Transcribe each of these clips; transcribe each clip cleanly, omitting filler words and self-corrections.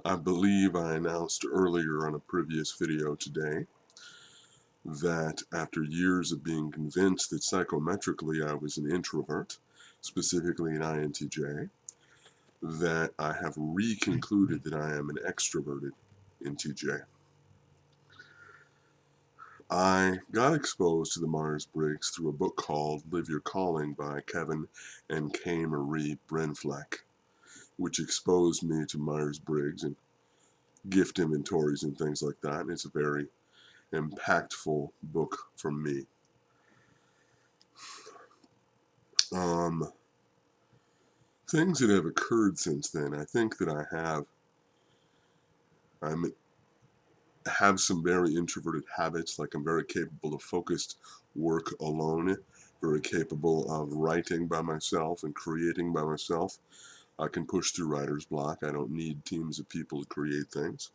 I believe I announced earlier on a previous video today that after years of being convinced that psychometrically I was an introvert, specifically an INTJ, that I have reconcluded that I am an extroverted NTJ. I got exposed to the Myers-Briggs through a book called Live Your Calling by Kevin and Kay Marie Brenfleck, which exposed me to Myers-Briggs and gift inventories and things like that. And it's a very impactful book for me. Things that have occurred since then. I think that I have some very introverted habits, like I'm very capable of focused work alone, very capable of writing by myself and creating by myself. I can push through writer's block. I don't need teams of people to create things.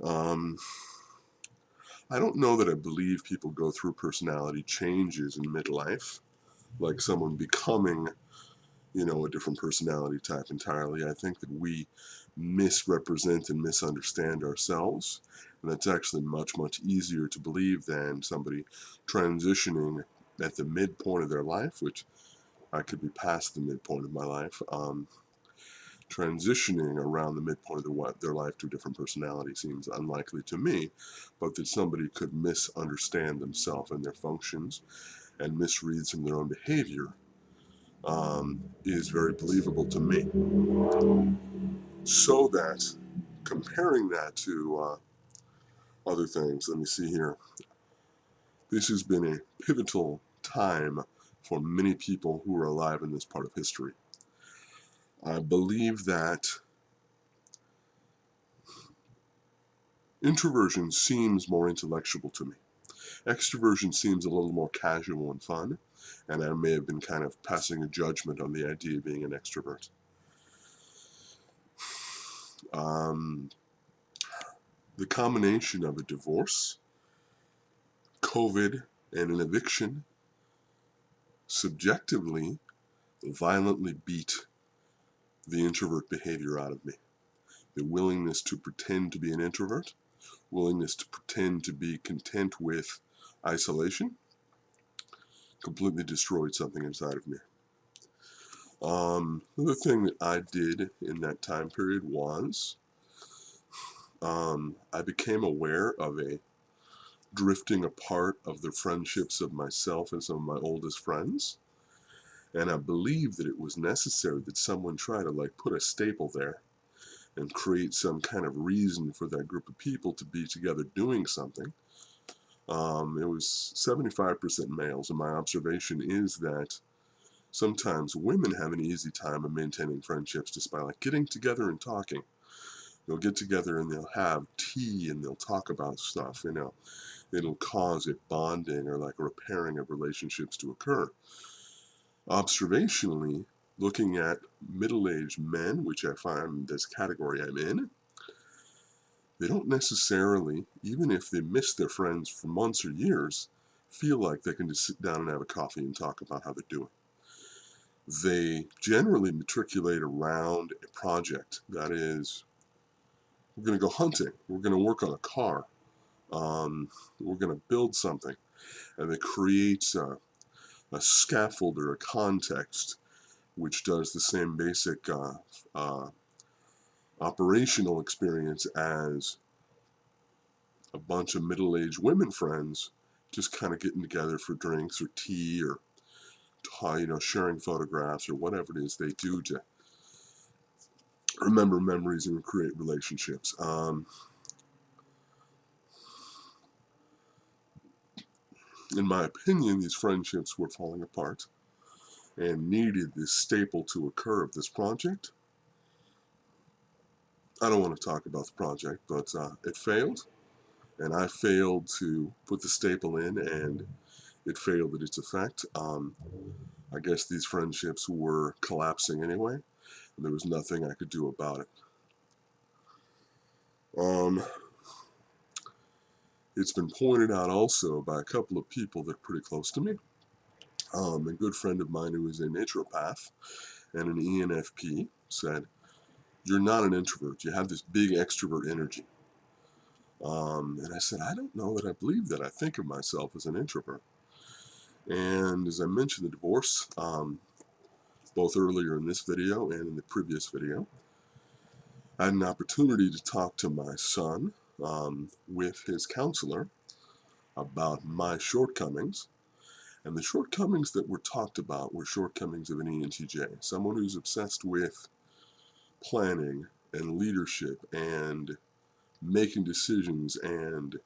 I don't know that I believe people go through personality changes in midlife, like someone becoming a different personality type entirely. I think that we misrepresent and misunderstand ourselves, and that's actually much, much easier to believe than somebody transitioning at the midpoint of their life, which I could be past the midpoint of my life, transitioning around the midpoint of their life to a different personality seems unlikely to me, but that somebody could misunderstand themselves and their functions and misread some of their own behavior is very believable to me. So that, comparing that to other things, let me see here. This has been a pivotal time for many people who are alive in this part of history. I believe that introversion seems more intellectual to me. Extroversion seems a little more casual and fun, and I may have been kind of passing a judgment on the idea of being an extrovert. The combination of a divorce, COVID, and an eviction subjectively violently beat the introvert behavior out of me. The willingness to pretend to be an introvert, willingness to pretend to be content with isolation, completely destroyed something inside of me. Another thing that I did in that time period was I became aware of a drifting apart of the friendships of myself and some of my oldest friends. And I believed that it was necessary that someone try to put a staple there and create some kind of reason for that group of people to be together doing something. It was 75% males, and my observation is that sometimes women have an easy time of maintaining friendships despite getting together and talking. They'll get together and they'll have tea and they'll talk about stuff, It'll cause a bonding or a repairing of relationships to occur. Observationally, looking at middle-aged men, which I find this category I'm in, they don't necessarily, even if they miss their friends for months or years, feel like they can just sit down and have a coffee and talk about how they're doing. They generally matriculate around a project. That is, we're going to go hunting. We're going to work on a car. We're going to build something. And it creates a scaffold or a context which does the same basic operational experience as a bunch of middle-aged women friends just kind of getting together for drinks or tea or sharing photographs or whatever it is they do to remember memories and create relationships. In my opinion, these friendships were falling apart and needed this staple to occur of this project. I don't want to talk about the project, but it failed, and I failed to put the staple in, and it failed at its effect. I guess these friendships were collapsing anyway, and there was nothing I could do about it. It's been pointed out also by a couple of people that are pretty close to me. A good friend of mine who is a naturopath and an ENFP said, you're not an introvert. You have this big extrovert energy. And I said, I don't know that I believe that. I think of myself as an introvert. And as I mentioned, the divorce, both earlier in this video and in the previous video, I had an opportunity to talk to my son with his counselor about my shortcomings. And the shortcomings that were talked about were shortcomings of an ENTJ, someone who's obsessed with planning and leadership and making decisions and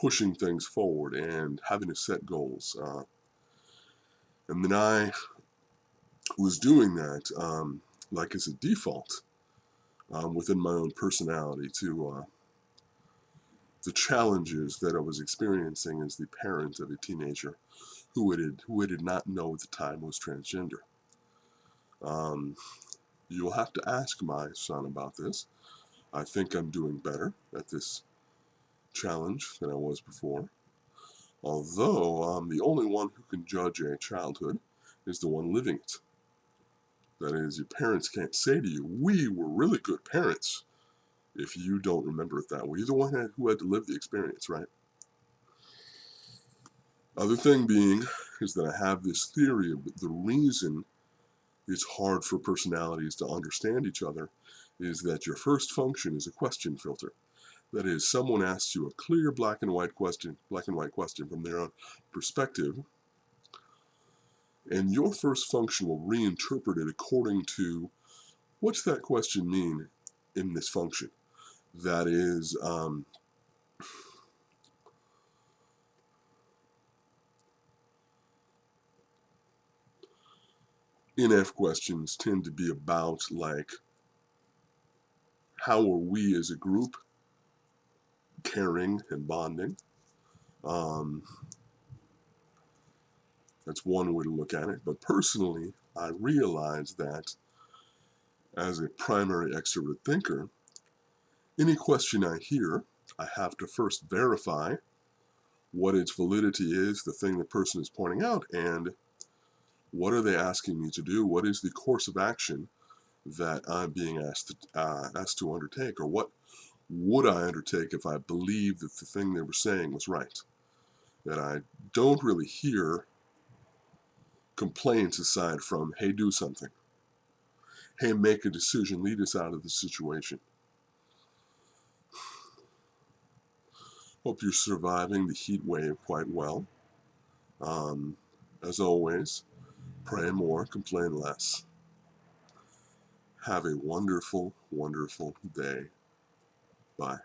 pushing things forward and having to set goals. And then I was doing that like as a default within my own personality to the challenges that I was experiencing as the parent of a teenager who did not know at the time was transgender. You'll have to ask my son about this. I think I'm doing better at this challenge than I was before. Although the only one who can judge a childhood is the one living it. That is, your parents can't say to you, we were really good parents, if you don't remember it that way. You're the one who had to live the experience, right? Other thing being is that I have this theory of the reason it's hard for personalities to understand each other is that your first function is a question filter. That is, someone asks you a clear black and white question from their own perspective, and your first function will reinterpret it according to what's that question mean in this function. That is, NF questions tend to be about like, how are we as a group caring and bonding? That's one way to look at it. But personally, I realize that as a primary extrovert thinker, any question I hear, I have to first verify what its validity is, the thing the person is pointing out, and what are they asking me to do? What is the course of action that I'm being asked to undertake? Or what would I undertake if I believed that the thing they were saying was right? That I don't really hear complaints aside from, hey, do something. Hey, make a decision, lead us out of the situation. Hope you're surviving the heat wave quite well. As always, pray more, complain less. Have a wonderful, wonderful day. Bye.